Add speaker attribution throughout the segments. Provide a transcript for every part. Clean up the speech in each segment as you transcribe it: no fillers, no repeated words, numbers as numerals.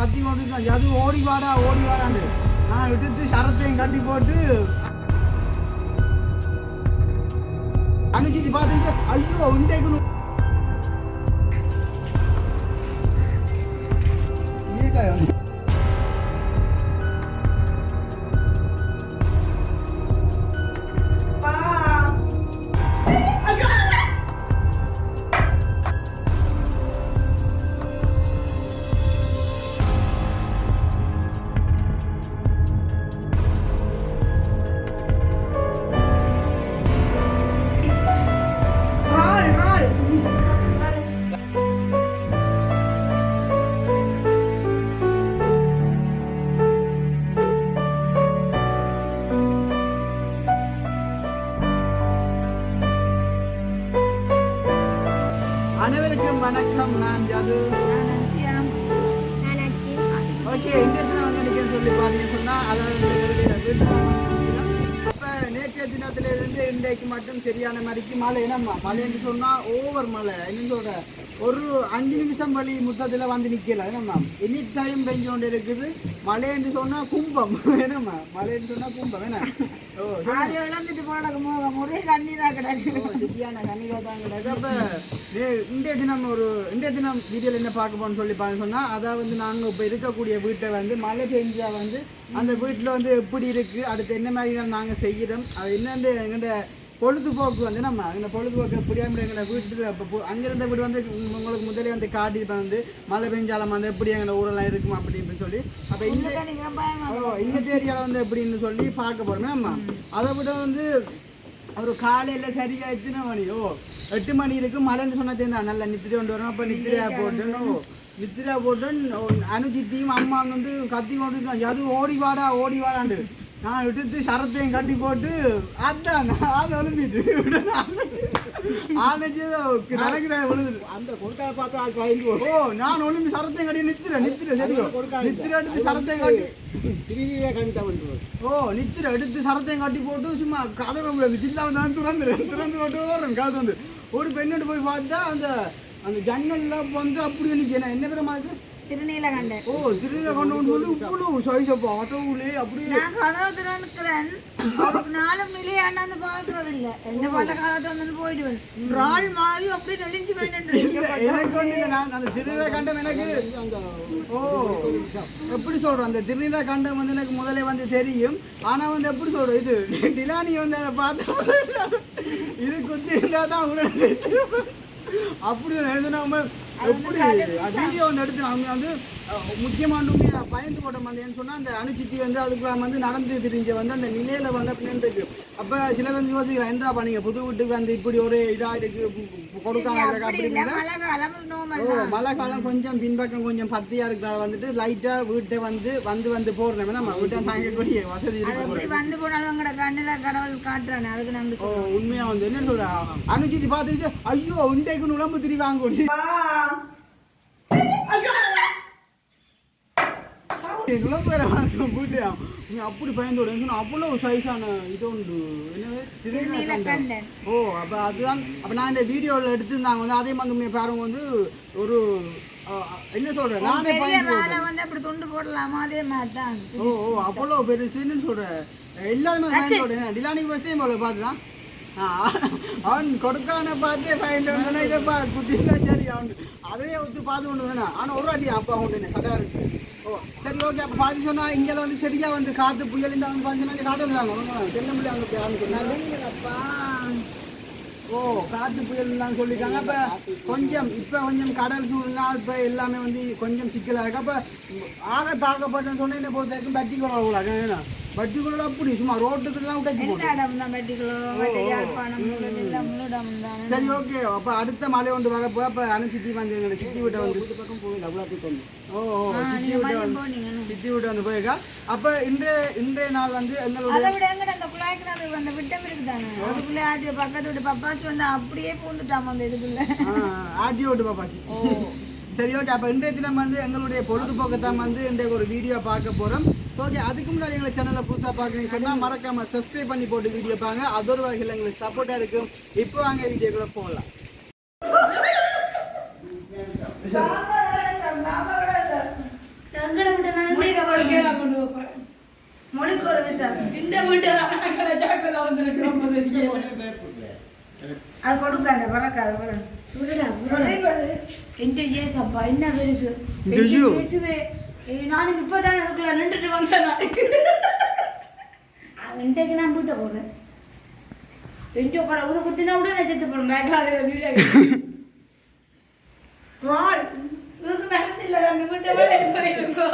Speaker 1: கத்தி கொண்டு அது ஓடி வாடாண்டு நான் விட்டு சரத்தையும் கட்டி போட்டு அனுஜித்து பார்த்துட்டு ஐயோ இன்றைக்கு அனைவருக்கும் வணக்கம். நான் ஜது. ஓகே, இன்றைய வந்து சொல்லி பார்த்தீங்கன்னு சொன்னால் அதாவது அப்போ நேற்றைய தினத்திலிருந்து இன்றைக்கு மட்டும் சரியான மாதிரிக்கு மழை. என்னம்மா மழைன்னு சொன்னால் ஓவர் மழை. என்ன சொல்கிற ஒரு 5 நிமிஷம் வழி முத்தத்தில் வந்து நிற்கல. என்னம்மா எனி டைம் பெஞ்சு கொண்டு இருக்குது. மழைன்னு சொன்னால் கும்பம். என்னம்மா மழைன்னு சொன்னால் கும்பம். என்ன
Speaker 2: இழந்துட்டு போனக்கு ஒரே கண்ணீரா கிடக்கு.
Speaker 1: சரியான கண்ணீரா தான் கிடக்கு. அப்போ இன்றைய தினம் வீடியோவில் என்ன பார்க்க போகணும்னு சொல்லி பார்க்க சொன்னால் அதாவது நாங்கள் இப்போ இருக்கக்கூடிய வீட்டை வந்து மழை பெஞ்சா வந்து அந்த வீட்டில் வந்து எப்படி இருக்குது, அடுத்து என்ன மாதிரி நாங்கள் செய்கிறோம், அது என்னென்று எங்கள்கிட்ட பொழுதுபோக்கு வந்து நம்ம அந்த பொழுதுபோக்கு எப்படியாமல் எங்களை வீட்டில் இப்போ அங்கிருந்த வீடு வந்து உங்களுக்கு முதலே வந்து காட்டிட்டு வந்து மழை பெஞ்சாலும் வந்து எப்படி எங்களை ஊரெல்லாம் இருக்கும் அப்படி இப்படின்னு சொல்லி அப்போ இந்த ஏரியாவில் வந்து எப்படின்னு சொல்லி பார்க்க போகிறோமே நம்ம. அதை விட வந்து ஒரு காலையில் சரியாக எத்தனை மணியோ 8 மணி இருக்கும். மழைன்னு சொன்னா தெரியுதா நல்லா நித்திரை கொண்டு வரும். அப்போ நித்திரையா போட்டு அனுஜித்தியும் அம்மா வந்து கத்தி கொண்டு அது ஓடி வாடாண்டு நான் விட்டு சரத்தையும் கட்டி போட்டு அதான் ஆள் ஒழும்பிட்டு அந்த கொடுக்காத பார்த்து ஆள் பயந்து ஓ நான் ஒழும்பி சரத்தையும் கட்டி நித்திர எடுத்து சரத்தையும் கட்டி ஓ நித்திர எடுத்து சரத்தையும் கட்டி போட்டு சும்மா கதை ஜில்லா வந்து திறந்து போட்டு ஓடுறேன். கதை வந்து ஒரு பெண்ணோடு போய் பார்த்தா அந்த அந்த ஜன்னல்லாம் வந்து அப்படியே நிற்கிறேன். என்ன பேர் மாதிரி
Speaker 2: திருநீலகண்டன்.
Speaker 1: ஓ திருநீலகண்டன் சொல்லி இவ்வளவு சைஸப்பா ஆட்டோவிலே அப்படியே
Speaker 2: நான் கதவு திறந்துக்கிறேன். ஒரு நாளும் நிலையை அண்ணாந்து பார்க்கறது இல்லை. என்ன பண்ண காலத்தை வந்து போயிடுவேன். ராள் மாதிரி அப்படியே நெளிஞ்சு
Speaker 1: எனக்கு வந்து நான் அந்த திருநீலகண்டம் எனக்கு ஓ எப்படி சொல்றேன் அந்த திருநீலகண்டம் வந்து எனக்கு முதலே வந்து தெரியும். ஆனா வந்து எப்படி சொல்றோம் இது டிலானி வந்து அதை பார்த்து இது குத்தி இருந்தா தான் உடனே அப்படி எழுதுனாம எப்படி வீடியோ வந்து எடுத்து அவங்க வந்து முக்கியமான பயந்து போட்டோம் வந்து ஏன்னு சொன்னால் அந்த அணுச்சிட்டி வந்து அதுக்குள்ள வந்து நடந்து தெரிஞ்ச வந்து அந்த நிலையில வந்து அப்படின்னு இருக்கு. அப்போ சில வந்து யோசிக்கிறேன் என்றா பண்ணீங்க புது வீட்டுக்கு வந்து இப்படி ஒரு இதாக இருக்கு கொடுக்காம அப்படின்னு மழை காலம் கொஞ்சம் பின்பக்கம் கொஞ்சம் பத்தியா இருக்கிறாங்க வந்துட்டு லைட்டா வீட்டை வந்து போடுறேன் நம்ம வீட்டை தாங்கக்கூடிய வசதி இருக்கு.
Speaker 2: வந்து போனாலும் கண்ணில் கடவுள் காட்டுறானே அதுக்கு நாங்கள்
Speaker 1: உண்மையா வந்து என்ன சொல்ற அணுச்சிட்டி பார்த்துட்டு ஐயோ இன்றைக்கு உடம்பு திரி வாங்க அப்படி பயந்தோட அவ்வளவு சைஸான இது உண்டு. என்னது ஓ அப்ப அதுதான் அப்ப நான் இந்த வீடியோவில் எடுத்திருந்தாங்க வந்து அதே மாதிரி பாருங்க வந்து ஒரு என்ன சொல்றேன் நானே
Speaker 2: அப்படி தொண்டு போடலாமா அதே மாதிரி தான்.
Speaker 1: ஓ அவ்வளவு பெருசுன்னு சொல்றேன். எல்லாருமே பயந்தோட டிலானிக்கு பஸ்ஸே போல பார்த்துதான் அவன் கொடுக்கான பார்த்தே பயந்து இதை குத்திருந்தா சரி அவன் அதையே ஒத்து பார்த்து கொண்டு வேணாம். ஆனால் ஒரு வாட்டி அப்பா கொண்டு சதா இருக்கு. ஓ சரி ஓகே. அப்போ பார்த்து சொன்னால் இங்கே வந்து சரியா வந்து காற்று புயல் இந்த வந்து பார்த்தீங்கன்னா காட்டுறாங்க தென்னம்பிள்ளை அவங்க சொன்னாங்கப்பா. ஓ காற்று புயல்லாம் சொல்லிட்டாங்க. அப்போ கொஞ்சம் கடல் சூழ்நிலை இப்போ எல்லாமே வந்து கொஞ்சம் சிக்கலாக இருக்கு. அப்போ ஆக தாக்கப்பட்டேன்னு சொன்னால் என்ன பொறுத்த வரைக்கும் பட்டி குறவுலாங்க பட்டி குள்ள அப்படி சும்மா ரோட்டுக்குலாம் விட்டாச்சு. சரி ஓகே. அப்போ அடுத்த மழை ஒன்று வர போய் அப்போ அனுச்சிட்டி வந்து எங்களை சித்தி விட்ட வந்து பக்கம் போய் அவ்வளோத்துக்கு ஓ சித்தி விட்ட வந்து போயிருக்கா. அப்போ இன்றைய நாள் வந்து எங்களுடைய
Speaker 2: பக்கத்து வீட்டு பப்பாசி வந்து அப்படியே பூந்துட்டாம அந்த இதுக்குள்ள
Speaker 1: ஆட்டி ஓட்டு பப்பாசி. சரி ஓகே. அப்போ இன்றைய தினம் வந்து எங்களுடைய பொழுதுபோக்கத்தான் வந்து இன்றைக்கு ஒரு வீடியோ பார்க்க போகிறோம். ஓகே. அதுக்கு முன்னாடி எங்களை சேனலை புதுசாக பார்க்குறீங்கன்னு சொன்னால் மறக்காமல் சப்ஸ்கிரைப் பண்ணி போட்டு வீடியோ பாருங்க. அது ஒரு வகையில் எங்களுக்கு சப்போர்ட்டாக இருக்கும். இப்போ வாங்க வீடியோக்குள்ளே போகலாம்.
Speaker 2: தங்க அது கொடுக்காத பறக்காத படம் அப்பா என்ன பெருசு பேசுவே நானும் இப்போதான் அதுக்குள்ள நின்றுட்டு வந்தேன் இன்றைக்கு நான் பூத்த போடுறேன் ரெண்டு கடை உது குத்தினா விட நான் செத்து போடுறேன் மேகாலய இதுக்கு மறந்து இல்லை நம்ம வீட்டை வேலை போயிருக்கோ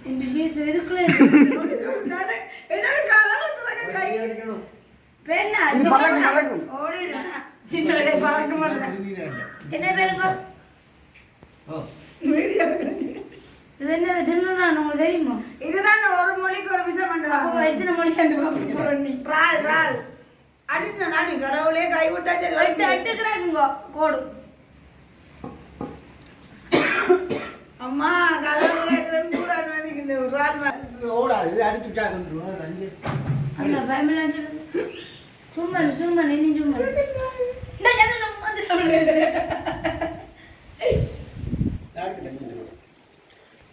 Speaker 2: இந்த பேசு எதுக்குள்ள என்ன பேருங்க இது என்ன தின்னு உங்களுக்கு தெரியுமா இதுதான் ஒரு மொழிக்கு ஒரு விஷயம் பண்ணுவாங்க எத்தனை மொழி அடிச்சு நாடி கடவுளே கைவிட்டா சரி அட்டுக்கிறாங்க கோடு அம்மா கடவுளே கூட இந்த ஒரு ஆள் ஓடாது அடிச்சுட்டா அந்த பயமெல்லாம் சும்மா நின்று சும்மா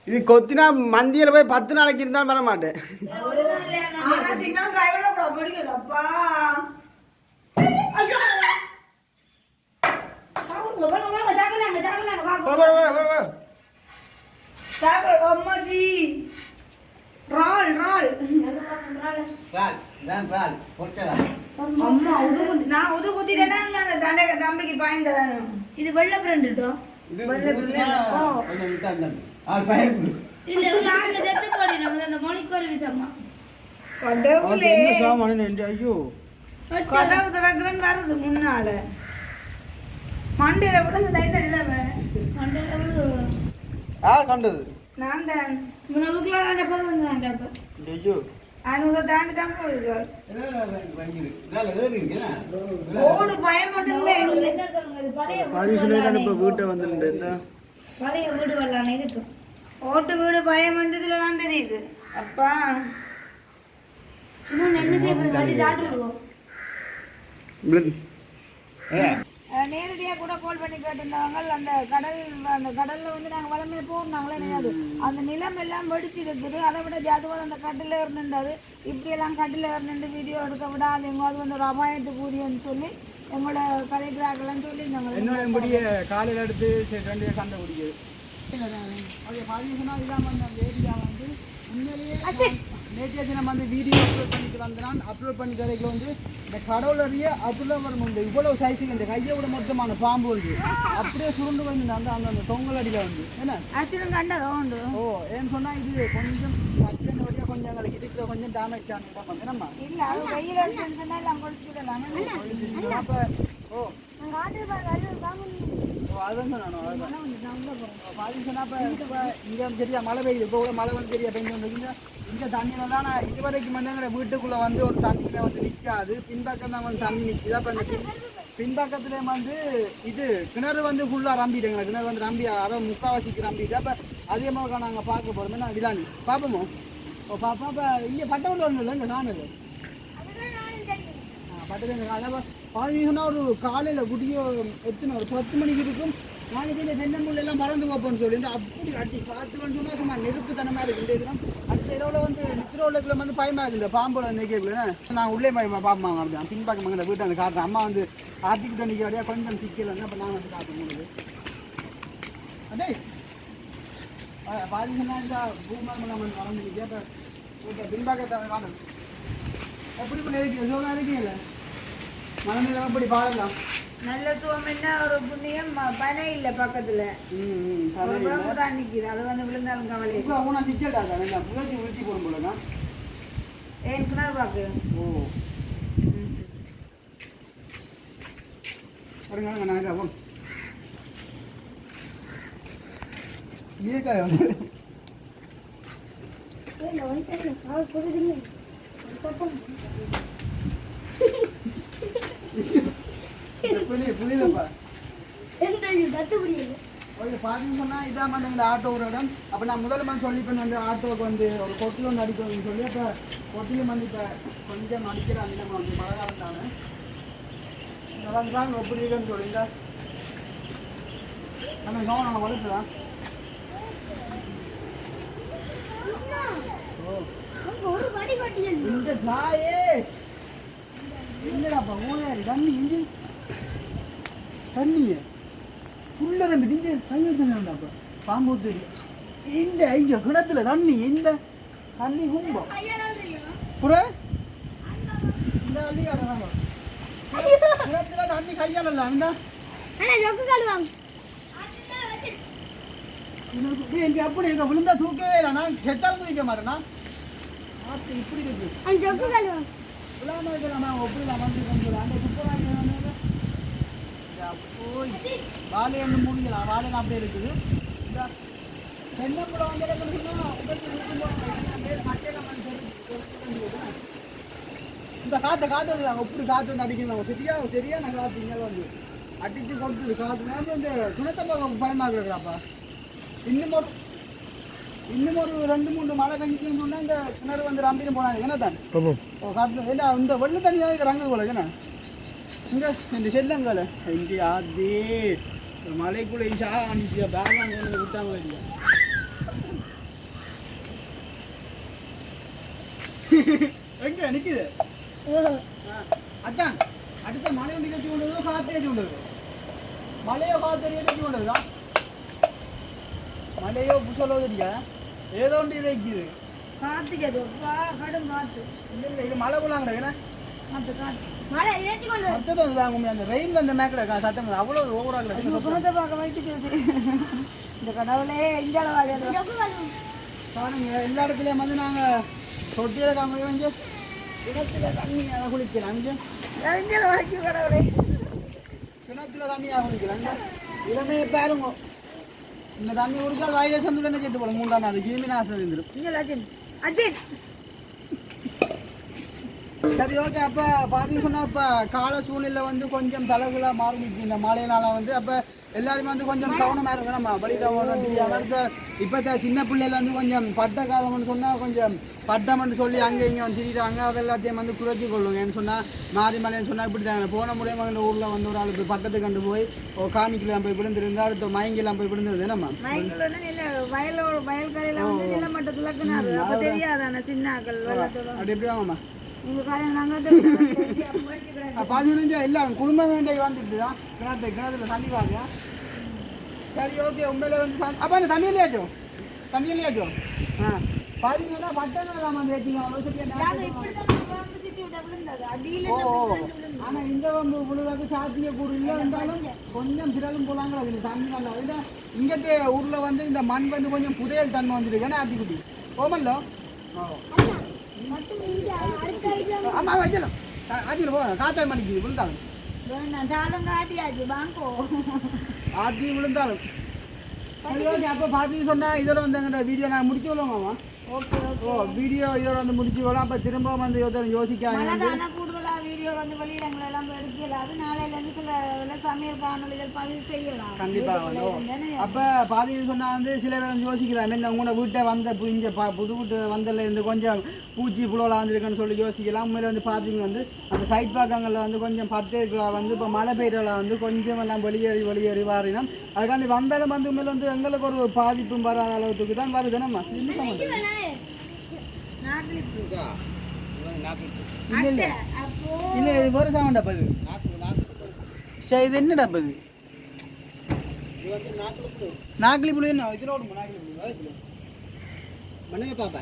Speaker 1: இது கொத்தினா மந்தியில போய் 10 நாளைக்கு இருந்தாலும் வர மாட்டேன்
Speaker 2: தம்பிக்கு பாய்ந்ததான் இது வெள்ள பிரண்டு கதவு திறக்கிறேன்னு வருது முன்னால மண்டையில
Speaker 1: கண்டது
Speaker 2: நான் தான் தாண்டி தான் போயிருக்காள் ஓடு பயம் மட்டும்
Speaker 1: வீட்டை வந்து
Speaker 2: பழைய வீடு வரலான்னு இருக்கும் ஓட்டு வீடு பயம் மட்டும் தான் தெரியுது அப்பா சும்மா என்ன செய்ய காட்டி தாட்டுருவோம் நேரடியாக கூட கால் பண்ணி கேட்டிருந்தாங்க அந்த கடலில் வந்து நாங்கள் வளமையை போகிறோம் நினையாது அந்த நிலம் எல்லாம் வெடிச்சு இருக்குது அதை விட ஜாதுவாக அந்த கட்டில் ஏறினுன்றது இப்படியெல்லாம் கட்டில் ஏறினு வீடியோ எடுக்க விட அது எங்காவது வந்து ஒரு அபாயத்துக்கு கூடியன்னு சொல்லி எங்களோட கதைக்கிறார்கள்னு சொல்லி நாங்கள்
Speaker 1: என்னுடைய காலையில் எடுத்து ரெண்டு சண்டை குடிக்குது அது பார்த்தீங்கன்னா இல்லாமல் அந்த ஏரியா வந்து உண்மையிலேயே நேற்றைய தினம் வந்து வீடியோ அப்லோட் பண்ணிட்டு வந்தான் அப்லோட் பண்ணி கடைக்கு வந்து இந்த கடவுளறிய அதுல வரும் இந்த இவ்வளவு சைஸுக்கு இந்த கையை விட மொத்தமான பாம்பு வந்து அப்படியே சுருண்டு வந்து அந்த அந்த தொங்கல் அடியில் வந்து என்ன ஓ ஏன்னு சொன்னா இது கொஞ்சம் பச்சனை வழியாக கொஞ்சம் எங்களுக்கு இருக்கிற கொஞ்சம் டேமேஜ் ஆனதான் வந்து என்னம்மா
Speaker 2: இல்லை அது வெயில் அடிச்சுன்னா எல்லாம் குளிச்சுக்கிடலாம்
Speaker 1: அப்போ ஓ அதுதான் நானும் பார்த்தீங்கன்னா இப்போ இங்கே சரியா மழை பெய்யுது இப்போ கூட மழை வந்து சரியா பெஞ்சு வந்துருக்கீங்க இந்த தண்ணியில தான் நான் இது வரைக்கும் வந்து எங்களை வீட்டுக்குள்ளே வந்து ஒரு தண்ணியில வந்து நிற்காது பின்பக்கம் தான் வந்து தண்ணி நிற்கிது அப்போ அந்த பின்பக்கத்துல வந்து இது கிணறு வந்து ஃபுல்லாக ரம்பிடுங்க கிணறு வந்து ரம்பி அரை முக்கால்வாசிக்கு ரம்பிட்டு அப்போ அதிகமாக நாங்கள் பார்க்க போகிறோம் நான் இதானி பார்ப்போமோ ஓ பாப்பா இப்போ இங்கே பட்டவுள்ள ஒன்றும் இல்லைங்க நான் இது பட்டது அதாவது பார்த்தீங்கன்னா ஒரு காலையில் குடியோ எத்தனை ஒரு 10 மணிக்கு இருக்கும் நாளைக்கு இந்த தென்னமுள்ளெல்லாம் மறந்து வைப்போம்னு சொல்லி அப்படி அடி பார்த்துன்னு சொன்னால் சும்மா நெருப்புத்தனமாக இருக்குது இந்த அடுத்த இரவில் வந்து நிற்கிறவளுக்குள்ள வந்து பயமாக இருக்குது இந்த பாம்போட நிற்கக்குள்ளே நான் உள்ளே பார்ப்போம் அப்படிதான் பின்பக்கம் எங்கள் வீட்டை வந்து காட்டுறேன் அம்மா வந்து ஆத்திக்கிட்ட நிற்கிறடியா கொஞ்சம் சிக்கலன்னு அப்போ நான் வந்து காட்ட முடியுது அடே பார்த்தீங்கன்னா இந்த பூமாமெல்லாம் வந்து வளர்ந்து நிற்க இப்போ பின்பக்கத்தை காணும் எப்படி பண்ணி இருக்கீங்க சோனா இருக்கீங்கல்ல மனநிலை எப்படி பாடலாம்
Speaker 2: நல்ல சுகம் என்ன ஒரு புண்ணியம் பனை இல்லை பக்கத்துல தான் நிற்கிது அது வந்து விழுந்தாலும் கவலை
Speaker 1: ஊனா சிக்கல்டா தானே புகழ்ச்சி உளுத்தி போடும் போலதான்
Speaker 2: ஏன் கிணறு பாக்கு
Speaker 1: ஓ பாருங்க நான் போன் நீர்க்காய் வந்து புரியுதுப்பா ஓகே பார்த்தீங்கன்னு சொன்னால் இதான் வந்து எங்கள் ஆட்டோ ஒரு இடம் அப்போ நான் முதல்ல வந்து சொல்லிப்பேன் வந்து ஆட்டோவுக்கு வந்து ஒரு கொட்டில் ஒன்று அடிக்கணும்னு சொல்லி அப்போ கொட்டிலும் வந்து இப்போ கொஞ்சம் அடிக்கிற அந்த வந்து மழை காலம் தானே வந்து தான் எப்படி இருக்குன்னு சொல்லிங்க நம்ம கவனம் வளர்த்துதான் இந்த தாயே என்னடாப்பா ஓயாரு தண்ணி இஞ்சி தண்ணியே உள்ள ரெண்டு இஞ்சி கை வச்சுடாப்பா பாம்பு தெரியும் இந்த ஐயோ கிணத்துல தண்ணி இந்த தண்ணி கும்பம் புற இந்த அள்ளி கடை கிணத்துல தண்ணி கையால் இல்லை அந்த அப்படி இருக்க விழுந்தா தூக்கவே இல்லை நான் செத்தாலும் தூக்க மாட்டேனா ஆத்து இப்படி இருக்கு விழாம இருக்கலாமா ஒப்பிடலாம் வந்து கொஞ்சம் அந்த குப்பை போய் வாழையன்னு முடிக்கலாம் வாழையெல்லாம் அப்படியே இருக்குது இந்த தென்னம்பழம் வந்து இந்த காற்று நாங்கள் இப்படி காற்று வந்து அடிக்கணும் சரியான காற்று இங்கே வந்து அடிச்சு கொடுத்துது காற்று நேரம் இந்த துணத்தம்பழம் பயமாக இருக்கிறாப்பா இன்னும் ஒரு 2-3 மழை பெஞ்சிட்டுன்னு சொன்னால் இந்த கிணறு வந்து ரம்பின்னு போனாங்க என்ன தான் காட்டு ஏன்னா இந்த வெள்ளை தண்ணியாக இருக்கிறாங்க போல என்ன இங்கே இந்த செல்லங்களை இங்கே அதே மலைக்குள்ளே அன்னைக்கு பேக்லாம் கொண்டு விட்டாங்க இல்லையா எங்க நிற்குது அதான் அடுத்த மழை ஒன்று கட்டி கொண்டு வருதோ காற்று ஏற்றி கொண்டு வருது மழையோ காற்று ஏற்றி கொண்டு வருதா மழையோ புசலோ தெரியா ஏதோ ஒன்று இறைக்குது
Speaker 2: காத்துக்கு கடும் காத்து
Speaker 1: இல்லை இது மழை போலாங்கடா ஏன்னா
Speaker 2: மழை ஏற்றி கொண்டு
Speaker 1: சத்தத்தை வாங்க அந்த ரெயின் வந்த மேக்கடா சத்தம் அவ்வளோ ஓவராக
Speaker 2: குணத்தை பார்க்க வைத்துட்டு இந்த கடவுளே இந்த
Speaker 1: பாருங்க எல்லா இடத்துலையும் வந்து நாங்கள் தொட்டியில் காமி வந்து கிணத்துல தண்ணியாக குளிக்கலாம்
Speaker 2: இந்த வாய்க்கு கடவுளே
Speaker 1: கிணத்துல தண்ணியாக குளிக்கலாம் இளமே பாருங்க இந்த தண்ணி குடிச்சா வாயில சந்துடனே சேர்த்து போல 3ஆம் நாள் கிருமி நாசம் இருந்துடும்
Speaker 2: இங்கே அஜின் அஜின்
Speaker 1: சரி ஓகே அப்போ பார்த்தீங்க சொன்னால் இப்போ கால சூழ்நிலை வந்து கொஞ்சம் தலைகளாக மாறிடுச்சு இந்த மழையினால வந்து அப்போ எல்லாருமே வந்து கொஞ்சம் கவனமாக இருக்கும் நம்ம வழியில் தெரியாமல் இப்போ சின்ன பிள்ளைகள் வந்து கொஞ்சம் பட்ட காலம்னு சொன்னால் கொஞ்சம் பட்டம்னு சொல்லி அங்கே இங்கே வந்து திரிட்டாங்க அதெல்லாத்தையும் வந்து குறைச்சி கொள்ளுங்க ஏன்னு சொன்னால் மாறி மலைன்னு சொன்னால் இப்படி தாங்க போன முடியாமல் எங்கள் ஊரில் வந்து ஒரு ஆள் போய் பட்டத்துக்கு கண்டு போய் காணிக்கெல்லாம் போய் விழுந்துருந்தா அடுத்த மயங்கெல்லாம் போய் விழுந்துருது நம்ம
Speaker 2: வயல்கரையில் வந்து நிலமட்டத்தில் கிணறு அப்போ தெரியாதானே சின்ன ஆக்கள்
Speaker 1: அப்படி எப்படி ஆமாம்மா
Speaker 2: நாங்கள்
Speaker 1: 15 எல்லாரும் குடும்பம் வேண்டிய வந்துட்டு தான் கிணத்துல தண்ணி வாங்க சரி ஓகே உண்மையில வந்து அப்போ அந்த தண்ணி இல்லையாச்சோ ஆ பார்த்தீங்கன்னா பட்டம் வந்து ஆனால் இந்த வம்பு விழுவாக்கு சாத்திய கூடு இல்லை இருந்தாலும் கொஞ்சம் திரளும் போலாங்க அதில் தண்ணி நல்லா இல்லை இங்கத்தே ஊரில் வந்து இந்த மண் வந்து கொஞ்சம் புதையல் தன்மை வந்துருக்கு ஏன்னா ஆத்திக்குட்டி ஓமல்லோ ஆமாம் வைக்கலாம் ஆத்தியில் போகலாம் காத்தால் மணிக்கு விழுந்தாலும் ஆத்தி விழுந்தாலும் அப்போ பார்த்து சொன்னால் இதோட வந்து எங்கிட்ட வீடியோ நாங்கள் முடிச்சு விடுவோமாம்மா வீடியோ இதோட வந்து முடிச்சுக்கலாம் அப்போ திரும்ப வந்து யோசிக்காங்க
Speaker 2: கூடுதலாக வீடியோ வந்து வெளியிடங்கள் எல்லாம் எடுக்கலாம் அது நாளையிலேருந்து சில சமையல் காணொலிகள் பதிவு செய்யலாம்
Speaker 1: கண்டிப்பாக அப்போ பாதின்னு சொன்னால் வந்து சில பேர் வந்து யோசிக்கலாம் என்ன உங்களோட வீட்டை வந்த இங்கே புது வீட்டு வந்ததில் இருந்து கொஞ்சம் பூச்சி புலோலாம் வந்துருக்குன்னு சொல்லி யோசிக்கலாம் உண்மையில வந்து பார்த்தீங்க வந்து அந்த சைட் பக்கங்களில் வந்து கொஞ்சம் 10 ஏக்கர் வந்து இப்போ மழை பெய்யறதுல வந்து கொஞ்சம் எல்லாம் வெளியேறி வாரினோம் அதுக்காண்டி வந்தாலும் வந்து உண்மையில வந்து எங்களுக்கு ஒரு பாதிப்பும் வராத அளவுக்கு தான் வருது நம்ம என்ன சம்பந்தம் இல்லை இது ஒரு சாமன் டப்பா இது சரி இது என்ன டப்பா இது நாக்கிலி புளி என்ன இதோட மண்ணங்க பாப்பா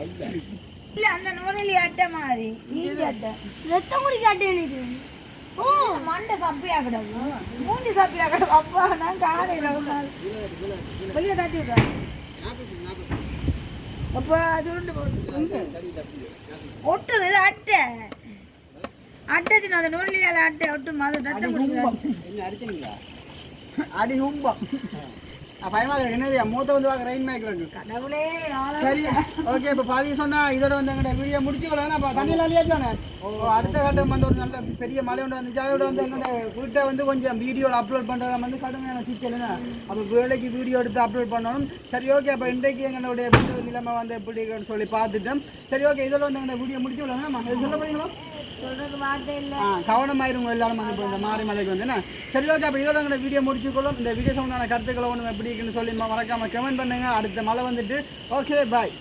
Speaker 2: இல்ல அந்த நூறலி அட்டை மாதிரி ஈஞ்ச அட்டை ரத்தம் குடிக்க அட்டை இது ஓ மண்டை சப்பியா கிடக்கு மூஞ்சி சப்பியா கிடக்கு அப்பா நான் காலையில வெளியே தட்டி விடுறேன் அப்பா சுருண்டு ஒட்டுது அட்டை அட்டை சின்ன அந்த நூறலியால அட்டை ஒட்டும் அது ரத்தம் குடிக்கிறேன்
Speaker 1: அடி கும்பம் பயமா இருக்கு என்னது மூத்த வந்து வாங்க ரெயின் மேய்க்கிறாங்க
Speaker 2: கடவுளே
Speaker 1: சரி ஓகே இப்போ பாதி சொன்னா இதோட வந்து எங்கள்கிட்ட வீடியோ முடிச்சுக்கலாம் அப்போ தண்ணியில் அழியாச்சானே அடுத்த கட்டம் வந்து ஒரு நல்ல பெரிய மழை ஒன்று வந்துச்சு அதோட வந்து எங்கள்கிட்ட வீட்டை வந்து கொஞ்சம் வீடியோவில் அப்லோட் பண்ணுறது வந்து கடுமையான சிக்கல்னா அப்போ வேலைக்கு வீடியோ எடுத்து அப்லோட் பண்ணணும் சரி ஓகே அப்போ இன்றைக்கு எங்களுடைய வீட்டு நிலைமை வந்து எப்படின்னு சொல்லி பார்த்துட்டோம் சரி ஓகே இதோட வந்து எங்கள்கிட்ட வீடியோ முடிச்சுக்கலாம் நம்ம சொல்ல போறீங்களா
Speaker 2: சொல்றது வார்த்தை இல்லை
Speaker 1: கவனமாயிருங்க எல்லாரும் வந்து இப்போ இந்த மாறி மலைக்கு வந்து சரி ஓகே அப்போ இதோட எங்களை வீடியோ முடிச்சுக்கொள்ளும் இந்த வீடியோ சம்பந்தமான கருத்துக்களை ஒன்று எப்படி இருக்குன்னு சொல்லி மறக்காமல் கமெண்ட் பண்ணுங்க அடுத்த மழை வந்துட்டு ஓகே பாய்